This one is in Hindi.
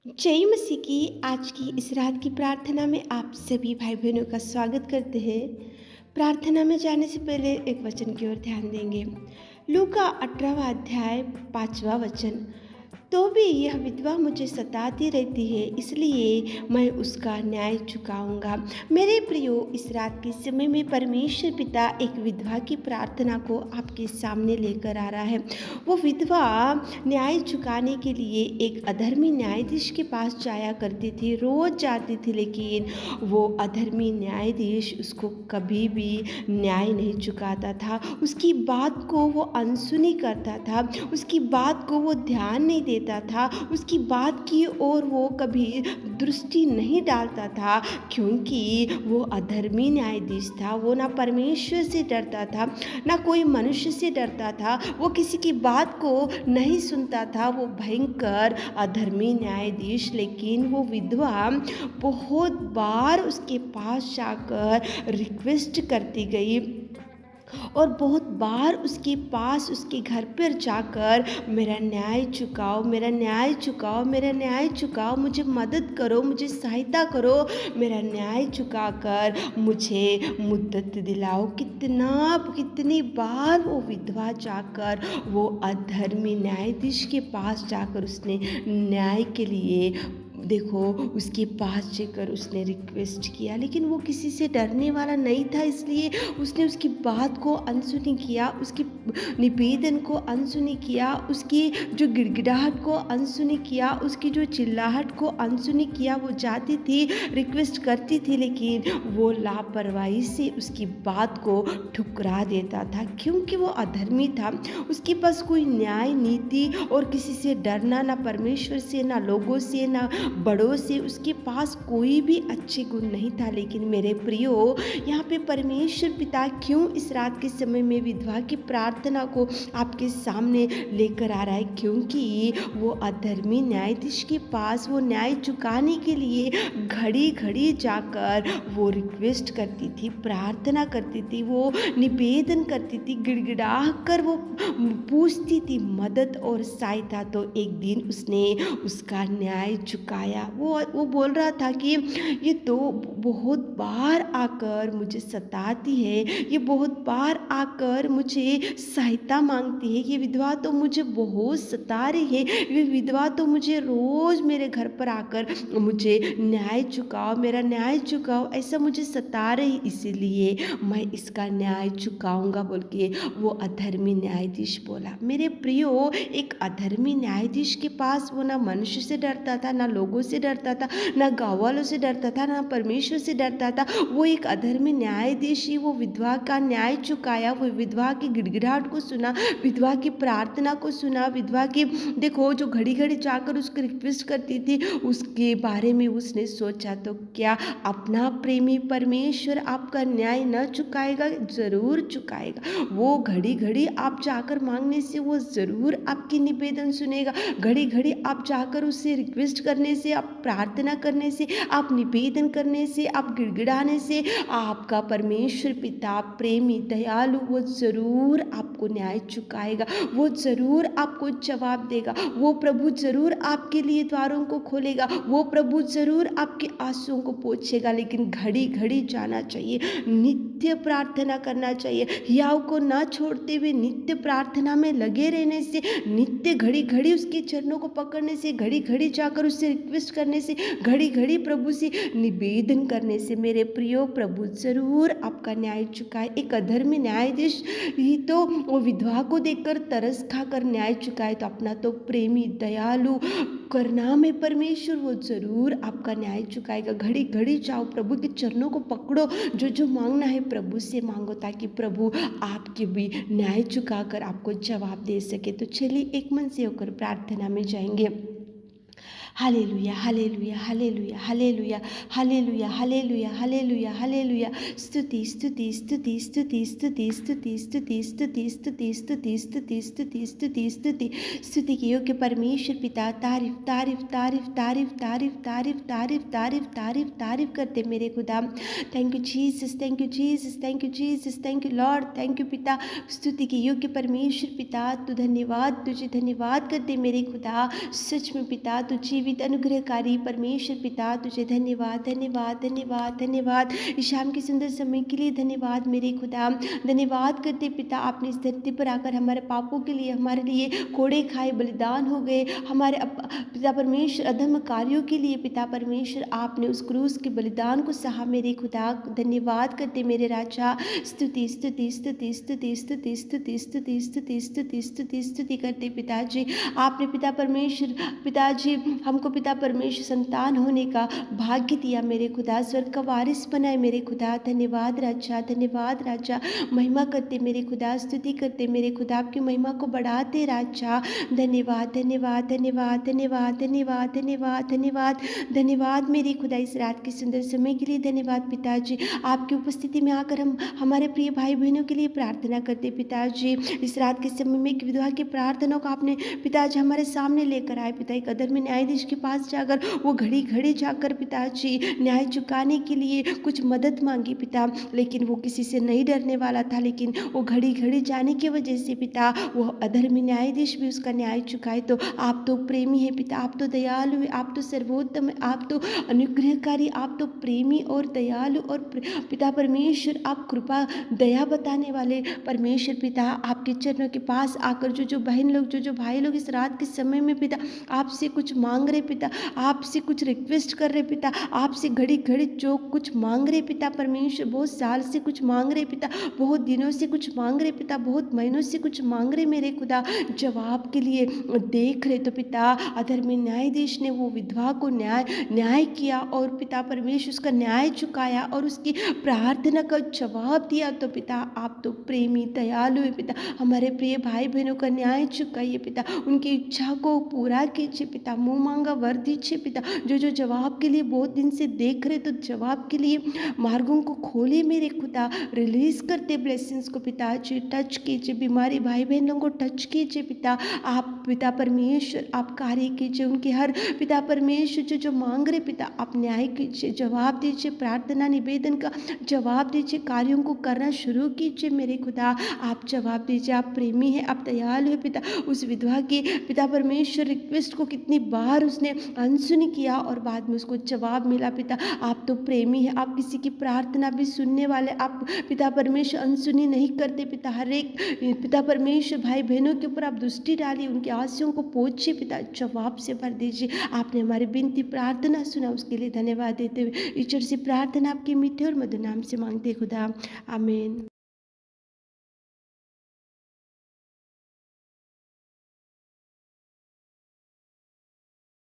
जय मसीह की आज की इस रात की प्रार्थना में आप सभी भाई बहनों का स्वागत करते हैं। प्रार्थना में जाने से पहले एक वचन की ओर ध्यान देंगे। लूका 18वां अध्याय 5वां वचन। तो भी यह विधवा मुझे सताती रहती है, इसलिए मैं उसका न्याय चुकाऊंगा। मेरे प्रियो, इस रात के समय में परमेश्वर पिता एक विधवा की प्रार्थना को आपके सामने लेकर आ रहा है। वो विधवा न्याय चुकाने के लिए एक अधर्मी न्यायाधीश के पास जाया करती थी, रोज जाती थी, लेकिन वो अधर्मी न्यायाधीश उसको कभी भी न्याय नहीं चुकाता था। उसकी बात को वो अनसुनी करता था, उसकी बात को वो ध्यान नहीं देता था, उसकी बात की ओर वो कभी दृष्टि नहीं डालता था, क्योंकि वो अधर्मी न्यायाधीश था। वो ना परमेश्वर से डरता था, ना कोई मनुष्य से डरता था, वो किसी की बात को नहीं सुनता था। वो भयंकर अधर्मी न्यायाधीश। लेकिन वो विधवा बहुत बार उसके पास जाकर रिक्वेस्ट करती गई और बहुत बार उसके पास, उसके घर पर जाकर, मेरा न्याय चुकाओ, मेरा न्याय चुकाओ, मेरा न्याय चुकाओ, मुझे मदद करो, मुझे सहायता करो, मेरा न्याय चुकाकर मुझे मुद्दत दिलाओ। कितनी बार वो विधवा जाकर, वो अधर्मी न्यायाधीश के पास जाकर उसने न्याय के लिए, देखो, उसके पास जाकर उसने रिक्वेस्ट किया, लेकिन वो किसी से डरने वाला नहीं था। इसलिए उसने उसकी बात को अनसुनी किया, उसकी निवेदन को अनसुनी किया, उसकी जो गिड़गिड़ाहट को अनसुनी किया, उसकी जो चिल्लाहट को अनसुनी किया। वो जाती थी, रिक्वेस्ट करती थी, लेकिन वो लापरवाही से उसकी बात को ठुकरा देता था, क्योंकि वो अधर्मी था। उसके पास कोई न्याय नीति और किसी से डरना, ना परमेश्वर से, ना लोगों से, ना बड़ों से, उसके पास कोई भी अच्छे गुण नहीं था। लेकिन मेरे प्रियो, यहाँ पे परमेश्वर पिता क्यों इस रात के समय में विधवा की प्रार्थना को आपके सामने लेकर आ रहा है? क्योंकि वो अधर्मी न्यायाधीश के पास वो न्याय चुकाने के लिए घड़ी घड़ी जाकर वो रिक्वेस्ट करती थी, प्रार्थना करती थी, वो निवेदन करती थी, गिड़गिड़ा कर वो पूछती थी मदद और सहायता। तो एक दिन उसने उसका न्याय चुकाया। वो बोल रहा था कि ये तो बहुत बार आकर मुझे सताती है, ये बहुत बार आकर मुझे सहायता मांगती है, ये विधवा तो मुझे बहुत सता रही है, ये विधवा तो मुझे रोज मेरे घर पर आकर मुझे न्याय चुकाओ, मेरा न्याय चुकाओ, ऐसा मुझे सता रही, इसीलिए मैं इसका न्याय चुकाऊंगा बोल के वो अधर्मी न्यायाधीश बोला। मेरे प्रियो, एक अधर्मी न्यायाधीश के पास वो ना मनुष्य से डरता था, ना लोगों से डरता था, ना गाँव वालों से डरता था, ना परमेश्वर से डरता था। वो एक अधर्मी न्यायाधीश ही वो विधवा का न्याय चुकाया। वो विधवा की गिड़गिड़ाहट को सुना, विधवा की प्रार्थना को सुना, विधवा की, देखो, जो घड़ी घड़ी जाकर उसको रिक्वेस्ट करती थी, उसके बारे में उसने सोचा। तो क्या अपना प्रेमी परमेश्वर आपका न्याय न चुकाएगा? जरूर चुकाएगा। वो घड़ी घड़ी आप जाकर मांगने से वो जरूर आपकी निवेदन सुनेगा। घड़ी घड़ी आप जाकर उससे रिक्वेस्ट करने से, आप प्रार्थना करने से, आप निवेदन करने से, आप गिड़गिड़ाने से, आपका परमेश्वर पिता प्रेमी दयालु वो जरूर आपको न्याय चुकाएगा। वो जरूर आपको जवाब देगा। वो प्रभु जरूर आपके लिए द्वारों को खोलेगा। वो प्रभु जरूर आपके आंसुओं को पोंछेगा। लेकिन घड़ी घड़ी जाना चाहिए, नित्य प्रार्थना करना चाहिए। हियाव को ना छोड़ते हुए नित्य प्रार्थना में लगे रहने से, नित्य घड़ी घड़ी उसके चरणों को पकड़ने से, घड़ी घड़ी जाकर उससे रिक्वेस्ट करने से, घड़ी घड़ी प्रभु से निवेदन करने से, मेरे प्रियो, प्रभु जरूर आपका न्याय चुकाए। एक अधर्मी न्यायाधीश ही तो वो विधवा को देखकर तरस खाकर न्याय चुकाए, तो अपना तो प्रेमी दयालु करना में परमेश्वर वो जरूर आपका न्याय चुकाएगा। घड़ी घड़ी जाओ, प्रभु के चरणों को पकड़ो, जो जो मांगना है प्रभु से मांगो, ताकि प्रभु आपके भी न्याय चुकाकर आपको जवाब दे सके। तो चलिए एक मन से होकर प्रार्थना में जाएंगे। Hallelujah, hallelujah, hallelujah, hallelujah, hallelujah, hallelujah, hallelujah, hallelujah. स्तुति, स्तुति, स्तुति, स्तुति, स्तुति, स्तुति, स्तुति, स्तुति, स्तुति, स्तुति, स्तुति, स्तुति, स्तुति, स्तुति, स्तुति के योग्य परमेश्वर पिता, तारीफ, तारीफ, तारीफ, तारीफ, तारीफ, तारीफ, तारीफ, तारीफ, तारीफ, तारीफ करते मेरे खुदा। Thank you Jesus, thank you Jesus, thank you Jesus, thank you Lord, thank you पिता। स्तुति के योग्य परमेश्वर पिता, तू धन्यवाद, तुझे धन्यवाद करते मेरे खुदा। सच में पिता, तुझे जीवित अनुग्रहकारी परमेश्वर पिता, तुझे धन्यवाद धन्यवाद धन्यवाद धन्यवाद। इस शाम के सुंदर समय के लिए धन्यवाद मेरे खुदा। धन्यवाद करते पिता, आपने इस धरती पर आकर हमारे पापों के लिए, हमारे लिए कोड़े खाए बलिदान हो गए। हमारे पिता परमेश्वर अधर्म कार्यों के लिए पिता परमेश्वर आपने उस क्रूस के बलिदान को सहा मेरे खुदा। धन्यवाद करते मेरे राजा। स्तुति स्तुति स्तुति स्तुति स्तुति स्तुति स्तुति स्तुति स्तुति स्तुति स्तुति करते पिताजी। आपने पिता परमेश्वर पिताजी हमको पिता परमेश्वर संतान होने का भाग्य दिया मेरे खुदा, स्वर्ग का वारिस बनाए मेरे खुदा। धन्यवाद राजा, धन्यवाद राजा। महिमा करते मेरे खुदा, स्तुति करते मेरे खुदा, आपकी महिमा को बढ़ाते राजा। धन्यवाद धन्यवाद धन्यवाद धन्यवाद धन्यवाद धन्यवाद धन्यवाद धन्यवाद मेरे खुदा, इस रात के सुंदर समय के लिए धन्यवाद पिताजी। आपकी उपस्थिति में आकर हम हमारे प्रिय भाई बहनों के लिए प्रार्थना करते पिताजी। इस रात के समय में एक विधवा की प्रार्थना को आपने पिताजी हमारे सामने लेकर आए पिता। एक अधर्मी न्यायाधीश के पास जाकर वो घड़ी घड़ी जाकर पिताजी न्याय चुकाने के लिए कुछ मदद मांगी पिता, लेकिन वो किसी से नहीं डरने वाला था। लेकिन वो घड़ी घड़ी जाने की वजह से पिता वो अधर्मी न्यायाधीश भी उसका न्याय चुकाए। तो आप तो प्रेमी है पिता, आप तो दयालु है, आप तो सर्वोत्तम है, आप तो अनुग्रहकारी, आप तो प्रेमी और दयालु और पिता परमेश्वर आप कृपा दया बताने वाले परमेश्वर पिता। आपके चरणों के पास आकर जो बहन लोग जो भाई लोग इस रात के समय में पिता आपसे कुछ मांग रहे पिता, आपसे कुछ रिक्वेस्ट कर रहे पिता, आपसे घड़ी घड़ी जो कुछ मांग रहे पिता परमेश्वर, बहुत साल से कुछ मांग रहे पिता, बहुत दिनों से कुछ मांग रहे पिता, बहुत महीनों से कुछ मांग रहे मेरे खुदा, जवाब के लिए देख रहे। तो पिता अधर्मी न्यायाधीश ने वो विधवा को न्याय किया और पिता परमेश्वर उसका न्याय चुकाया और उसकी प्रार्थना का जवाब दिया। तो पिता आप तो प्रेमी दयालु है पिता, हमारे प्रिय भाई बहनों का न्याय चुकाइए पिता, उनकी इच्छा को पूरा कीजिए पिता, मुँह मांगा वर दीजिए पिता। जो जवाब के लिए बहुत दिन से देख रहे, तो जवाब के लिए मार्गों को खोलिए मेरे खुदा, रिलीज करते ब्लेसिंग्स को पिताजी, टच कीजिए बीमारी भाई बहनों को टच कीजिए पिता। आप पिता परमेश्वर आप कार्य कीजिए, उनके हर पिता परमेश्वर जो मांग रहे पिता आप न्याय कीजिए, जवाब दीजिए, प्रार्थना निवेदन का जवाब दीजिए, कार्यों को करना शुरू कीजिए मेरे खुदा। आप जवाब दीजिए, आप प्रेमी है, आप दयालु है पिता। उस विधवा की पिता परमेश्वर रिक्वेस्ट को कितनी बार उसने अनसुनी किया और बाद में उसको जवाब मिला पिता। आप तो प्रेमी है, आप किसी की प्रार्थना भी सुनने वाले, आप पिता परमेश्वर अनसुनी नहीं करते पिता। हर एक पिता परमेश्वर भाई बहनों के ऊपर आप दृष्टि डालिए, उनकी आंसुओं को पोंछिए पिता, जवाब से भर दीजिए। आपने हमारी विनती प्रार्थना सुना, उसके लिए धन्यवाद देते हुए ईश्वर से प्रार्थना आपके मीठे और मधुर नाम से मांगते खुदा, आमीन।